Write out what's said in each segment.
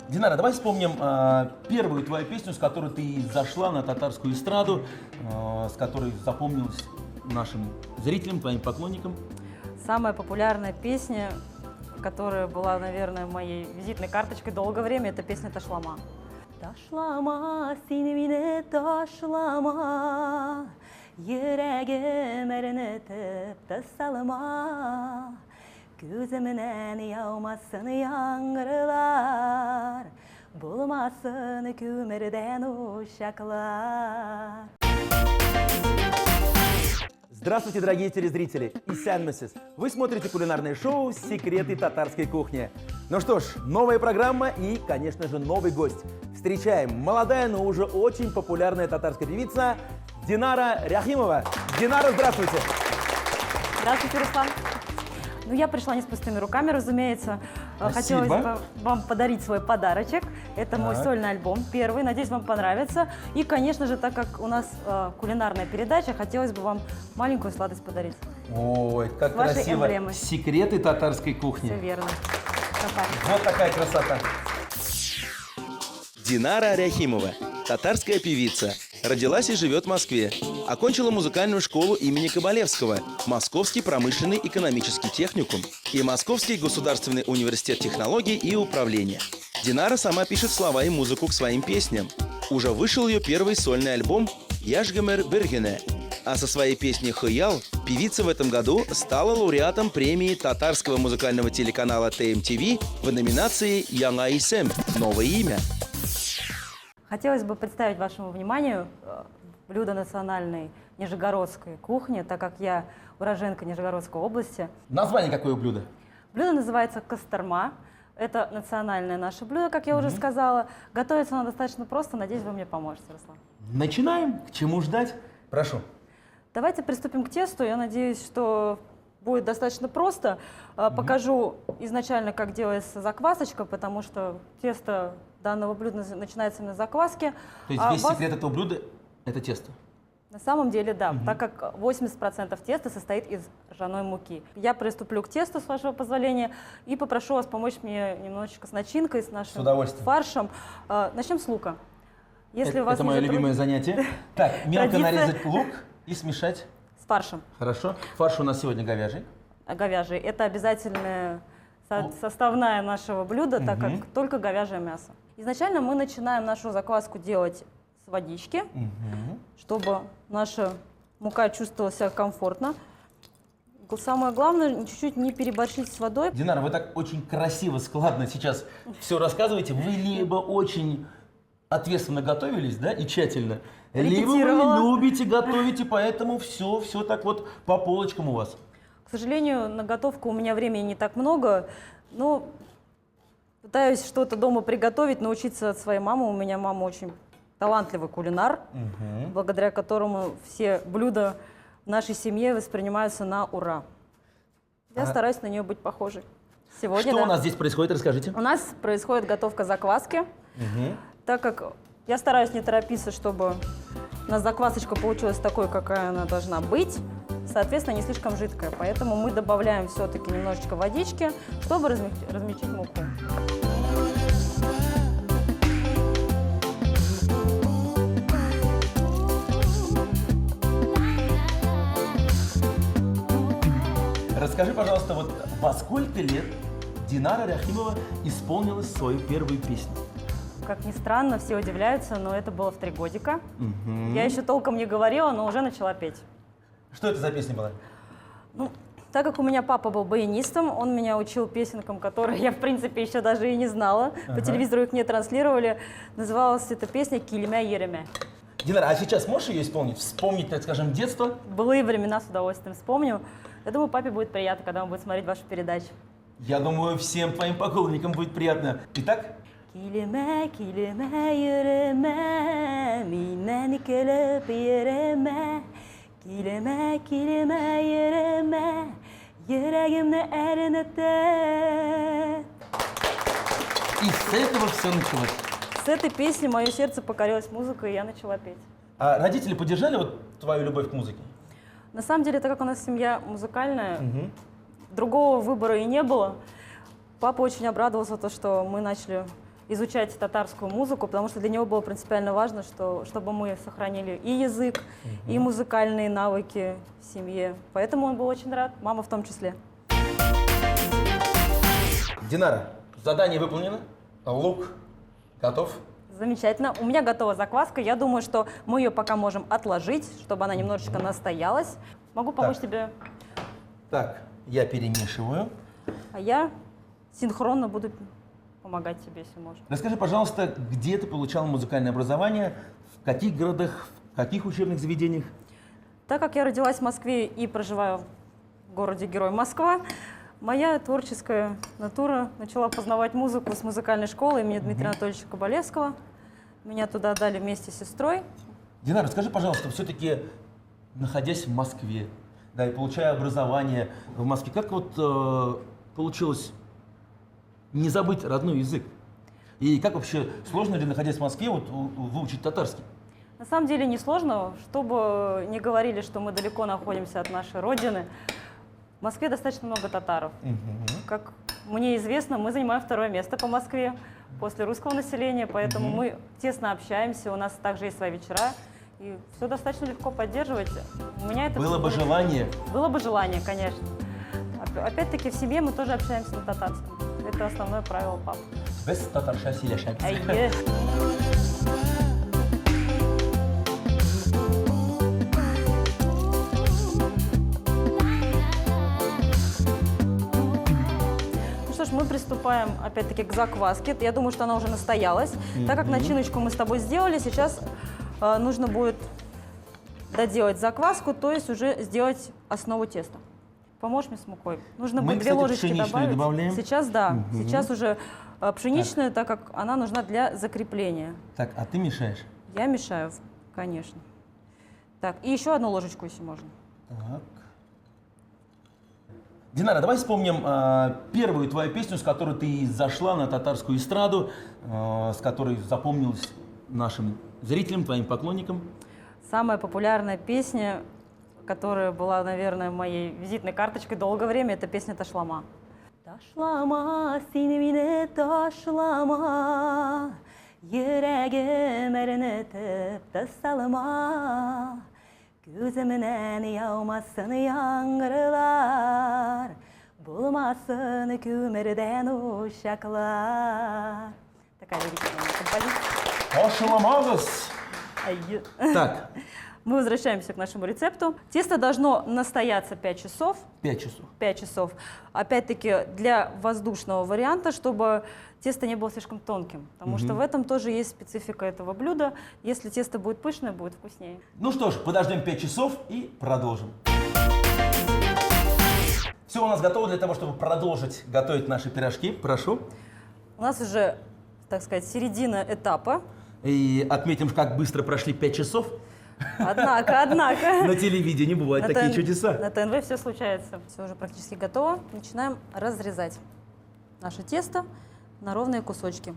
Динара, давай вспомним первую твою песню, с которой ты зашла на татарскую эстраду, с которой запомнилась нашим зрителям, твоим поклонникам. Самая популярная песня, которая была, наверное, моей визитной карточкой долгое время, это песня «Ташлама». Ташлама, синевине ташлама, yüreğim erinetip tasalma, gözümden yağmasın yağmurlar, bulmasın kümerden uşaklar. Здравствуйте, дорогие телезрители! Исянмасис! Вы смотрите кулинарное шоу «Секреты татарской кухни». Ну что ж, новая программа и, конечно же, новый гость. Встречаем молодая, но уже очень популярная татарская певица Динара Ряхимова. Динара, здравствуйте! Здравствуйте, Руслан! Ну, я пришла не с пустыми руками, разумеется. Спасибо. Хотелось бы вам подарить свой подарочек. Это мой сольный альбом, первый. Надеюсь, вам понравится. И, конечно же, так как у нас кулинарная передача, хотелось бы вам маленькую сладость подарить. Ой, как красиво! Эмблемой. Секреты татарской кухни. Все верно. Давай. Вот такая красота! Динара Ряхимова, татарская певица. Родилась и живет в Москве. Окончила музыкальную школу имени Кабалевского, Московский промышленный экономический техникум и Московский государственный университет технологий и управления. Динара сама пишет слова и музыку к своим песням. Уже вышел ее первый сольный альбом «Яшгамер Бергене». А со своей песней «Хыял» певица в этом году стала лауреатом премии татарского музыкального телеканала ТМТВ в номинации «Яңа исем» – «Новое имя». Хотелось бы представить вашему вниманию блюдо национальной нижегородской кухни, так как я уроженка Нижегородской области. Название какое блюдо? Блюдо называется кастарма. Это национальное наше блюдо, как я уже сказала. Готовится оно достаточно просто. Надеюсь, вы мне поможете, Руслан. Начинаем. К чему ждать? Прошу. Давайте приступим к тесту. Я надеюсь, что будет достаточно просто. Покажу изначально, как делается заквасочка, потому что тесто данного блюда начинается именно с закваски. То есть весь секрет этого блюда – это тесто? На самом деле, да, так как 80% теста состоит из ржаной муки. Я приступлю к тесту, с вашего позволения, и попрошу вас помочь мне немножечко с начинкой, с нашим фаршем. Начнем с лука. Если у вас это мое любимое занятие. Так, мелко нарезать лук и смешать. С фаршем. Хорошо. Фарш у нас сегодня говяжий. Говяжий. Это обязательная составная нашего блюда, так как только говяжье мясо. Изначально мы начинаем нашу закваску делать с водички, чтобы наша мука чувствовала себя комфортно. Самое главное, чуть-чуть не переборщить с водой. Динара, вы так очень красиво, складно сейчас все рассказываете. Вы либо очень ответственно готовились, да, и тщательно, либо вы любите готовить, и поэтому все так вот по полочкам у вас. К сожалению, на готовку у меня времени не так много, но пытаюсь что-то дома приготовить, научиться от своей мамы. У меня мама очень талантливый кулинар, благодаря которому все блюда в нашей семье воспринимаются на ура. Я стараюсь на нее быть похожей. Сегодня, Что у нас здесь происходит, расскажите. У нас происходит готовка закваски, так как я стараюсь не торопиться, чтобы у нас заквасочка получилась такой, какая она должна быть. Соответственно, не слишком жидкая, поэтому мы добавляем все-таки немножечко водички, чтобы размягчить муку. Расскажи, пожалуйста, вот во сколько лет Динара Ряхимова исполнилась свою первую песню? Как ни странно, все удивляются, но это было в 3 годика. Я еще толком не говорила, но уже начала петь. Что это за песня была? Ну, так как у меня папа был баянистом, он меня учил песенкам, которые я, в принципе, еще даже и не знала. По телевизору их не транслировали. Называлась эта песня «Килимя Еремя». Динара, а сейчас можешь ее исполнить? Вспомнить, так скажем, детство? Былые времена с удовольствием вспомню. Я думаю, папе будет приятно, когда он будет смотреть вашу передачу. Я думаю, всем твоим поклонникам будет приятно. Итак? Килимя, килимя Еремя, минен келеп Еремя. Килемә, килемә, еремә, йөрәгемне әрнетә. И с этого все началось. С этой песни мое сердце покорилось музыкой, и я начала петь. А родители поддержали вот твою любовь к музыке? На самом деле, так как у нас семья музыкальная, другого выбора и не было. Папа очень обрадовался, то, что мы начали изучать татарскую музыку, потому что для него было принципиально важно, чтобы мы сохранили и язык, и музыкальные навыки в семье. Поэтому он был очень рад, мама в том числе. Динара, задание выполнено, лук готов. Замечательно. У меня готова закваска. Я думаю, что мы ее пока можем отложить, чтобы она немножечко настоялась. Могу помочь тебе, Так, я перемешиваю. а я синхронно буду помогать тебе, если можно. Расскажи, пожалуйста, где ты получал музыкальное образование, в каких городах, в каких учебных заведениях? Так как я родилась в Москве и проживаю в городе-герой Москва, моя творческая натура начала познавать музыку с музыкальной школы имени Дмитрия Анатольевича Кабалевского. Меня туда отдали вместе с сестрой. Динара, расскажи, пожалуйста, все-таки, находясь в Москве, да, и получая образование в Москве, как вот получилось не забыть родной язык? И как вообще, сложно ли, находясь в Москве, вот, выучить татарский? На самом деле несложно, чтобы не говорили, что мы далеко находимся от нашей родины. В Москве достаточно много татаров. Как мне известно, мы занимаем 2-е место по Москве после русского населения, поэтому мы тесно общаемся, у нас также есть свои вечера, и все достаточно легко поддерживать. У меня это Было бы желание. Было бы желание, конечно. Опять-таки в семье мы тоже общаемся на татарском. Это основное правило папы. Без татарша сөйлешеміз. Айе. Ну что ж, мы приступаем опять-таки к закваске. Я думаю, что она уже настоялась. Так как начиночку мы с тобой сделали, сейчас нужно будет доделать закваску, то есть уже сделать основу теста. Поможешь мне с мукой? Нужно Мы, будет 2 кстати, ложечки пшеничную добавить. добавляем. Сейчас, да. Сейчас уже пшеничную, так как она нужна для закрепления. Так, а ты мешаешь? Я мешаю, конечно. Так, и еще 1 ложечку, если можно. Так. Динара, давай вспомним первую твою песню, с которой ты зашла на татарскую эстраду, с которой запомнилась нашим зрителям, твоим поклонникам. Самая популярная песня, которая была, наверное, моей визитной карточкой долгое время, это песня «Ташлама». Ташлама, сені мені ташлама, yüreğim erinetip tasalma, gözümden yağmasın yağmurlar, bulmasın kümerden uşaklar. Такая лирическая композиция. Ташламагыз! Айе. Так, Мы возвращаемся к нашему рецепту. Тесто должно настояться 5 часов. 5 часов. 5 часов. Опять-таки для воздушного варианта, чтобы тесто не было слишком тонким. Потому что в этом тоже есть специфика этого блюда. Если тесто будет пышное, будет вкуснее. Ну что ж, подождем 5 часов и продолжим. Все у нас готово для того, чтобы продолжить готовить наши пирожки. Прошу. У нас уже, так сказать, середина этапа. И отметим, как быстро прошли 5 часов. Однако. На телевидении бывают такие чудеса. На ТНВ все случается. Все уже практически готово. Начинаем разрезать наше тесто на ровные кусочки.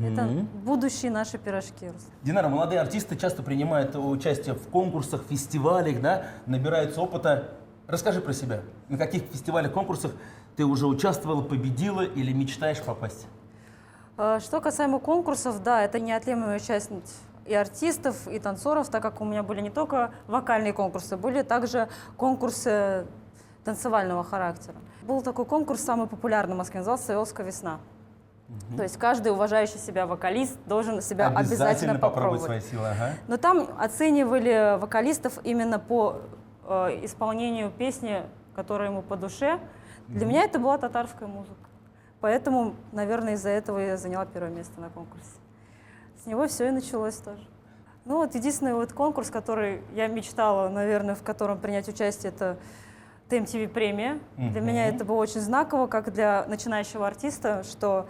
Это будущие наши пирожки. Динара, молодые артисты часто принимают участие в конкурсах, фестивалях, да, набираются опыта. Расскажи про себя. На каких фестивалях, конкурсах ты уже участвовала, победила или мечтаешь попасть? Что касаемо конкурсов, да, это неотъемлемая часть и артистов, и танцоров, так как у меня были не только вокальные конкурсы, были также конкурсы танцевального характера. Был такой конкурс, самый популярный в Москве, назывался «Савеловская весна». То есть каждый уважающий себя вокалист должен себя обязательно попробовать попробовать. свои силы. Ага. Но там оценивали вокалистов именно по исполнению песни, которая ему по душе. Для меня это была татарская музыка. Поэтому, наверное, из-за этого я заняла 1-е место на конкурсе. С него все и началось тоже. Ну вот единственный вот конкурс, который я мечтала, наверное, в котором принять участие, это ТМТВ премия. Для меня это было очень знаково, как для начинающего артиста, что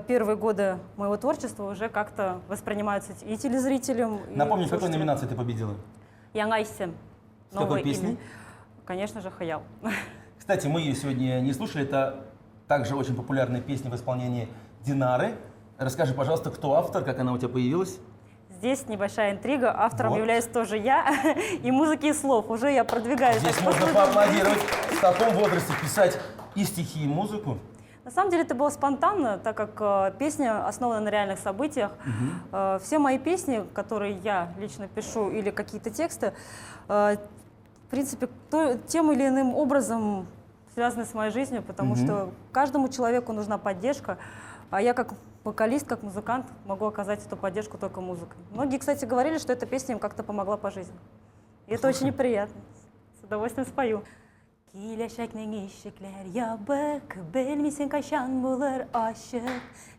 первые годы моего творчества уже как-то воспринимаются и телезрителем. Напомни, в какой номинации ты победила? Янгайсем. С какой песней? Конечно же, «Хаял». Кстати, мы ее сегодня не слушали. Это также очень популярная песня в исполнении Динары. Расскажи, пожалуйста, кто автор, как она у тебя появилась? Здесь небольшая интрига. Автором Вот. являюсь тоже я. И музыки, и слов. Уже я продвигаюсь. Здесь так можно по службам. поаплодировать. В таком возрасте писать и стихи, и музыку. На самом деле это было спонтанно, так как песня основана на реальных событиях. Все мои песни, которые я лично пишу, или какие-то тексты, в принципе, тем или иным образом связаны с моей жизнью, потому что каждому человеку нужна поддержка, а я как вокалист, как музыкант могу оказать эту поддержку только музыкой. Многие, кстати, говорили, что эта песня им как-то помогла по жизни. И это очень неприятно. С удовольствием спою. Киләчәкнең ишекләр ябык, белмисең кайчан булыр ачык,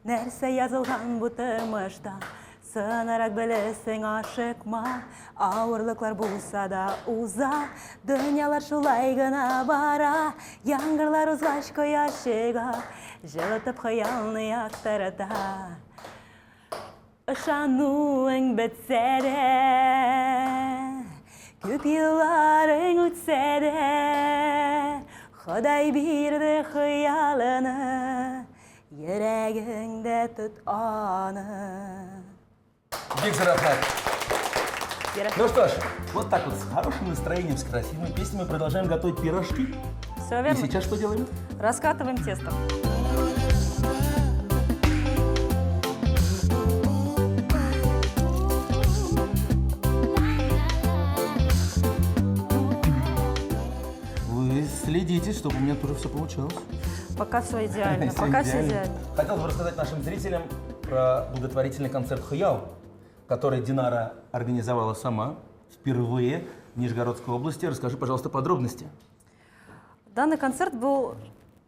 нәрсә язылган бу тормышта, сынарак белесең ашыкма, авырлыклар булса да уза, дөньялар шулай гына бара, яңгырлар узгач кояш чыга, җылытып хыялны яктырта. Ышануың бетсә дә, күп елларың үтсә дә, Ходай бирде хыялыны, йөрәгеңдә тот аны. Бик рахмат. Рахмат. Ну что ж, вот так вот, с хорошим настроением, с красивыми песнями мы продолжаем готовить пирожки. Все И верно. сейчас что делаем? Раскатываем тесто. Вы следите, чтобы у меня тоже все получалось. Пока все идеально. Всё Пока все идеально. идеально. Хотелось бы рассказать нашим зрителям про благотворительный концерт «Хыял», который Динара организовала сама впервые в Нижегородской области. Расскажи, пожалуйста, подробности. Данный концерт был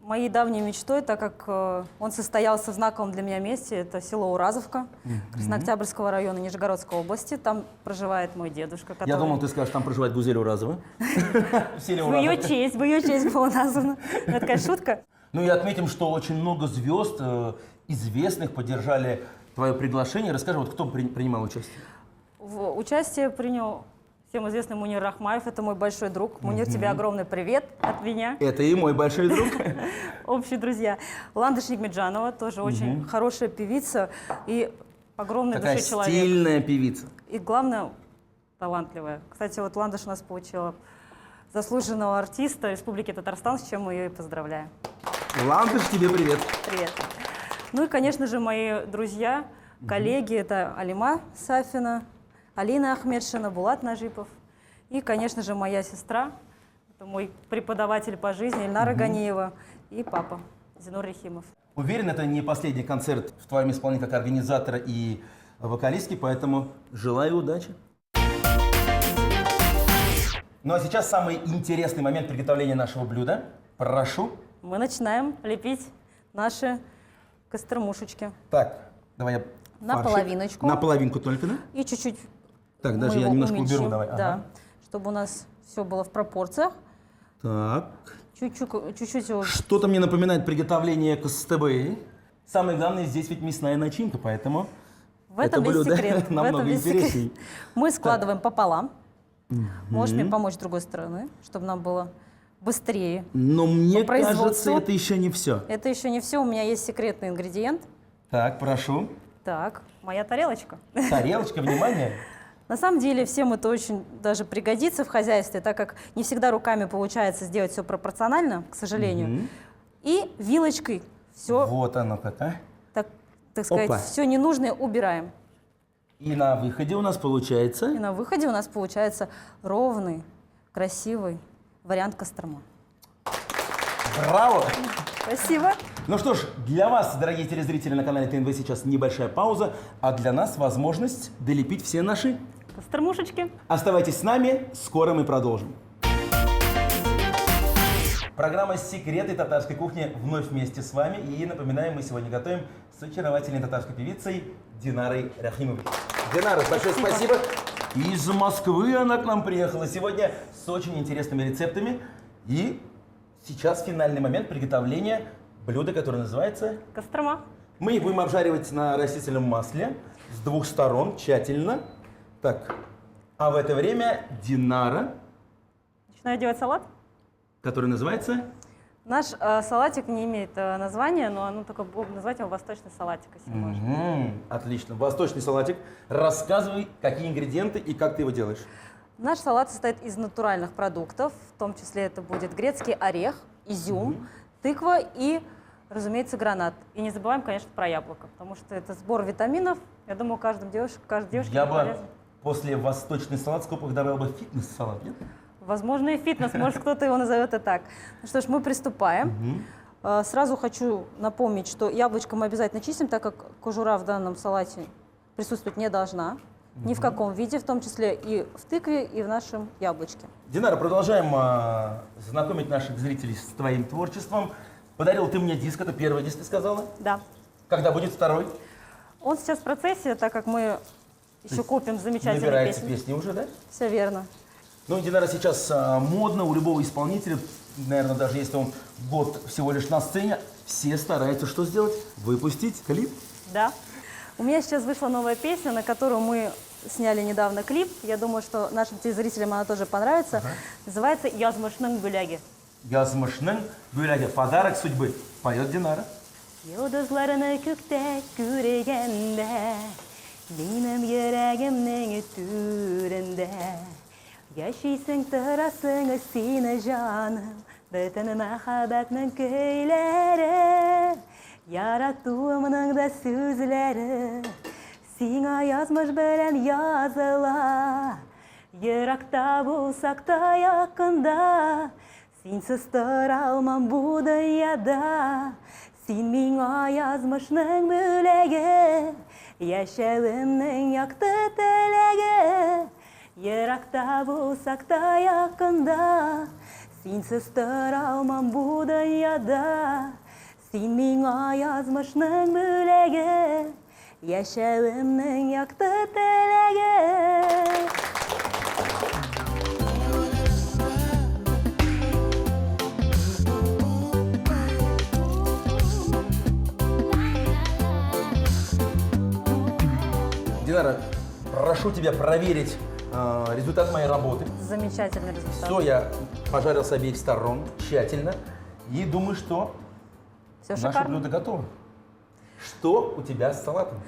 моей давней мечтой, так как он состоялся в знаковом для меня месте. Это село Уразовка, Краснооктябрьского района Нижегородской области. Там проживает мой дедушка, который... Я думал, ты скажешь, там проживает Гузель Уразова. В селе В ее Уразовка. честь было названо. Это такая шутка. Ну и отметим, что очень много звезд известных поддержали твое приглашение. Расскажи, вот кто принимал участие? В участие принял всем известный Мунир Рахмаев. Это мой большой друг. Мунир, тебе огромный привет от меня. Это и мой большой друг. Общие друзья. Ландыш Нигмеджанова, тоже очень хорошая певица и огромной Такая души человек. стильная певица. И главное, талантливая. Кстати, вот Ландыш у нас получила заслуженного артиста Республики Татарстан, с чем мы ее и поздравляем. Ландыш, тебе привет. Привет. Ну и, конечно же, мои друзья, коллеги, это Алима Сафина, Алина Ахмедшина, Булат Нажипов. И, конечно же, моя сестра, это мой преподаватель по жизни Ильнара Ганиева, и папа Зинур Рахимов. Уверен, это не последний концерт в твоем исполнении как организатора и вокалистки, поэтому желаю удачи. Ну а сейчас самый интересный момент приготовления нашего блюда. Прошу. Мы начинаем лепить наши костермушечки. Так, давай я На фаршик. половиночку. На половинку только, да? И чуть-чуть Так, даже мы я его немножко уменьшим, уберу, давай. да, Ага. чтобы у нас все было в пропорциях. Так. Чуть-чуть его... Что-то мне напоминает приготовление костебы. Самое главное, здесь ведь мясная начинка, поэтому В этом это весь блюдо секрет. намного в этом весь секрет. интересней. Мы складываем пополам. Можешь мне помочь с другой стороны, чтобы нам было быстрее. Но мне По производству. кажется, это еще не все. Это еще не все. У меня есть секретный ингредиент. Так, прошу. Так, моя тарелочка. Тарелочка, внимание. На самом деле всем это очень даже пригодится в хозяйстве, так как не всегда руками получается сделать все пропорционально, к сожалению. И вилочкой все, Вот оно как, а. так сказать, Опа. все ненужное убираем. И на выходе у нас И получается... на выходе у нас получается ровный, красивый вариант костерма. Браво! Спасибо. Ну что ж, для вас, дорогие телезрители на канале ТНВ, сейчас небольшая пауза, а для нас возможность долепить все наши. Костермушечки. Оставайтесь с нами, скоро мы продолжим. Программа «Секреты татарской кухни» вновь вместе с вами. И напоминаем, мы сегодня готовим с очаровательной татарской певицей Динарой Рахимовой. Динара, большое спасибо. Из Москвы она к нам приехала сегодня с очень интересными рецептами. И сейчас финальный момент приготовления блюда, которое называется... Костерма. Мы их будем обжаривать на растительном масле с двух сторон тщательно. Так, а в это время Динара, Начинаю делать салат. который называется... Наш салатик не имеет названия, но оно только будем называть его восточный салатик, если можно. Отлично. Восточный салатик. Рассказывай, какие ингредиенты и как ты его делаешь. Наш салат состоит из натуральных продуктов, в том числе это будет грецкий орех, изюм, тыква и разумеется, гранат. И не забываем, конечно, про яблоко, потому что это сбор витаминов. Я думаю, каждой девушке Я бы полезно. после восточный салат в скобках добавил бы фитнес-салат, нет? Возможно, и фитнес, может, кто-то его назовет и так. Ну что ж, мы приступаем. Сразу хочу напомнить, что яблочко мы обязательно чистим, так как кожура в данном салате присутствовать не должна. Ни в каком виде, в том числе и в тыкве, и в нашем яблочке. Динара, продолжаем знакомить наших зрителей с твоим творчеством. Подарил ты мне диск, это первый диск, ты сказала? Да. Когда будет второй? Он сейчас в процессе, так как мы еще копим замечательные Набирается песни. песни уже, да? Все верно. Ну, Динара сейчас модно у любого исполнителя, наверное, даже если он год всего лишь на сцене, все стараются что сделать? Выпустить клип. Да. У меня сейчас вышла новая песня, на которую мы сняли недавно клип. Я думаю, что нашим телезрителям она тоже понравится. Называется «Язмышның бүләге». Язмышның бүләге, подарок судьбы. Поет Динара. Йолдызларны күктә күргәндә, минем йөрәгемнең түрендә. Яшисең торасың сине җаным, бөтен мәхәббәтнең көйләре. Яратуымның да сүзләре, сиңа язмыш белән языла. Еракта булсак та якында, синсез тора алмам бу дөньяда. Син миңа язмышның бүләге, яшәвемнең якты теләге. Еракта булсак та якында, синсез тора алмам бу дөньяда. Син миңа язмышның бүләге, яшәвемнең якты теләге. Динара, прошу тебя проверить результат моей работы. Замечательный результат. Все я пожарил с обеих сторон тщательно и думаю, что Все наше шикарно. блюдо готово. Что у тебя с салатом?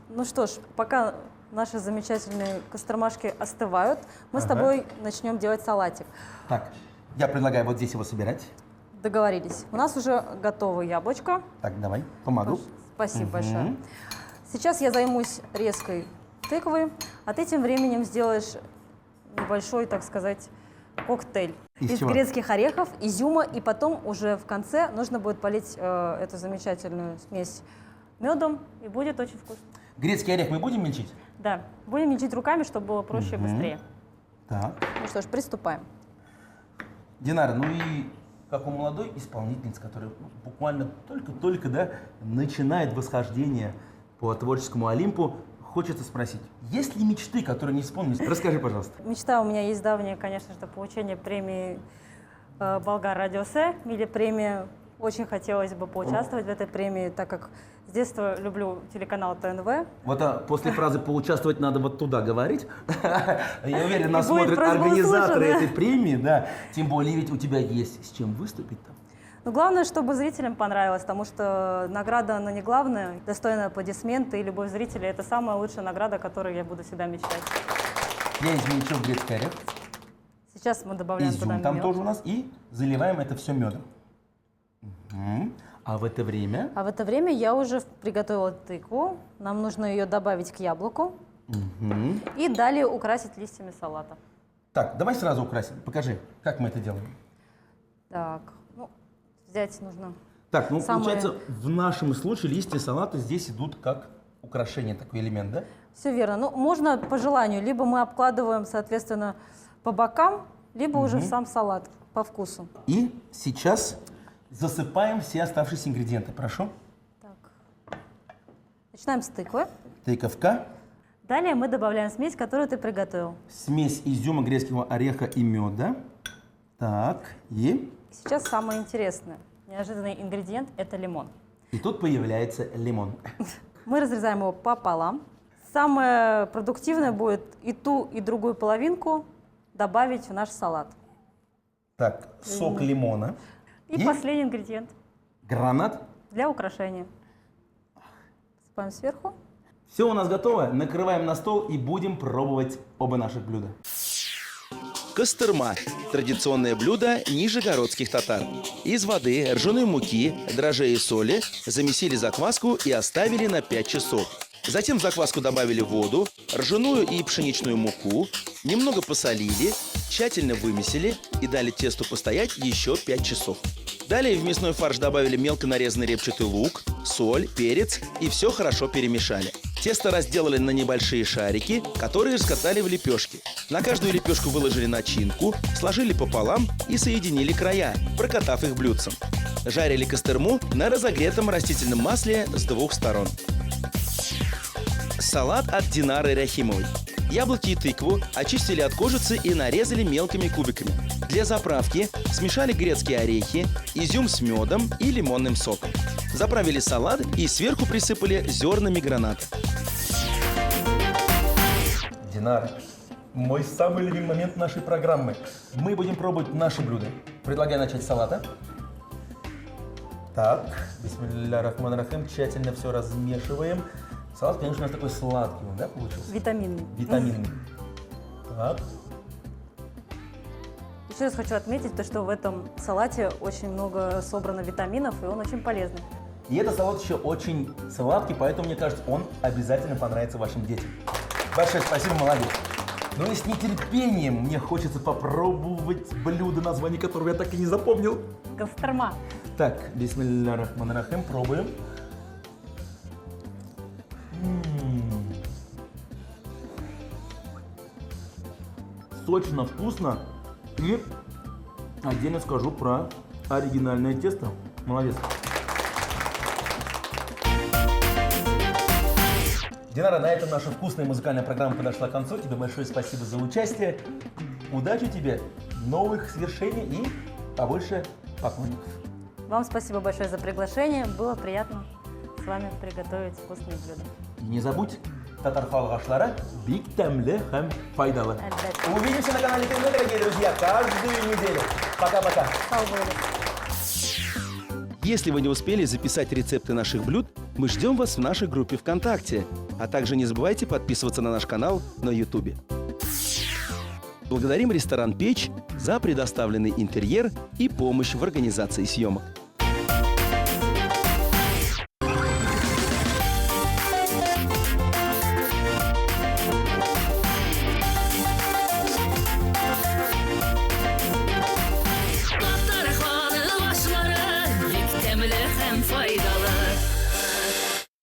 Ну что ж, пока наши замечательные костромашки остывают, мы с тобой начнем делать салатик. Так, я предлагаю вот здесь его собирать. Договорились. У нас уже готово яблочко. Так, давай, помогу. Спасибо большое. Сейчас я займусь резкой тыквы, а ты тем временем сделаешь небольшой, так сказать, коктейль Из чего? грецких орехов, изюма, и потом уже в конце нужно будет полить эту замечательную смесь медом, и будет очень вкусно. Грецкий орех мы будем мельчить? Да, будем мельчить руками, чтобы было проще и быстрее. Так. Ну что ж, приступаем. Динара, ну и как у молодой исполнительницы, которая буквально только-только да, начинает восхождение по творческому Олимпу, хочется спросить, есть ли мечты, которые не вспомнить? Расскажи, пожалуйста. Мечта у меня есть давняя, конечно же, получение премии «Болгар Радиосе» или премии. Очень хотелось бы поучаствовать в этой премии, так как с детства люблю телеканал ТНВ. Вот после фразы «поучаствовать» надо вот туда говорить. Я уверен, нас И будет смотрят просьба организаторы услышана. этой премии, да. Тем более ведь у тебя есть с чем выступить там. Но главное, чтобы зрителям понравилось, потому что награда, она не главная. Достойные аплодисменты и любовь зрителей – это самая лучшая награда, которую я буду всегда мечтать. Я измельчил грецкий орех, Сейчас мы добавляем туда изюм там мед. тоже у нас, и заливаем это все медом. А в это время... А в это время я уже приготовила тыкву. Нам нужно ее добавить к яблоку и далее украсить листьями салата. Так, давай сразу украсим. Покажи, как мы это делаем. Так, ну, взять нужно. Так, ну Самое- получается, в нашем случае листья салата здесь идут как украшение, такой элемент, да? Все верно. Ну, можно по желанию. Либо мы обкладываем, соответственно, по бокам, либо уже в сам салат по вкусу. И сейчас засыпаем все оставшиеся ингредиенты. Прошу. Так. Начинаем с тыквы. Тыковка, Далее мы добавляем смесь, которую ты приготовил. смесь изюма, грецкого ореха и меда. Так, и Сейчас самое интересное. Неожиданный ингредиент – это лимон. тут появляется лимон. Мы разрезаем его пополам. Самое продуктивное будет и ту, и другую половинку добавить в наш салат. Так, сок лимона, И последний ингредиент гранат. для украшения. Посыпаем сверху. Все у нас готово. Накрываем на стол и будем пробовать оба наших блюда. костырма – традиционное блюдо нижегородских татар. Из воды, ржаной муки, дрожжей и соли замесили закваску и оставили на 5 часов. Затем в закваску добавили воду, ржаную и пшеничную муку, немного посолили, тщательно вымесили и дали тесту постоять еще 5 часов. Далее в мясной фарш добавили мелко нарезанный репчатый лук, соль, перец и все хорошо перемешали. Тесто разделали на небольшие шарики, которые раскатали в лепешки. На каждую лепешку выложили начинку, сложили пополам и соединили края, прокатав их блюдцем. Жарили костырму на разогретом растительном масле с 2 сторон. Салат от Динары Рахимовой. Яблоки и тыкву очистили от кожицы и нарезали мелкими кубиками. Для заправки смешали грецкие орехи, изюм с медом и лимонным соком. Заправили салат и сверху присыпали зернами граната. Динара, мой самый любимый момент нашей программы. Мы будем пробовать наши блюда. Предлагаю начать с салата. Так, бисмилля рахман рахим, тщательно все размешиваем. Салат, конечно, у нас такой сладкий, да, получился? Витаминный. Витаминный. Так. Еще раз хочу отметить, то, что в этом салате очень много собрано витаминов, и он очень полезный. И этот салат еще очень сладкий, поэтому, мне кажется, он обязательно понравится вашим детям. Большое спасибо, молодец. Ну и с нетерпением мне хочется попробовать блюдо, название которого я так и не запомнил. Костырма. Так, бисмилля рахман рахим, пробуем. Сочно, вкусно. И отдельно скажу про оригинальное тесто. Молодец. Динара, на этом наша вкусная музыкальная программа подошла к концу. Тебе большое спасибо за участие. Удачи тебе, новых свершений и побольше поклонников. Вам спасибо большое за приглашение. Было приятно с вами приготовить вкусные блюда. И не забудь, татар халгашлары бик тәмле һәм файдалы. Обязательно. Увидимся на канале ТНВ, дорогие друзья, каждую неделю. Пока-пока. Сау были. Если вы не успели записать рецепты наших блюд, мы ждем вас в нашей группе ВКонтакте. А также не забывайте подписываться на наш канал на YouTube. Благодарим ресторан «Печь» за предоставленный интерьер и помощь в организации съемок.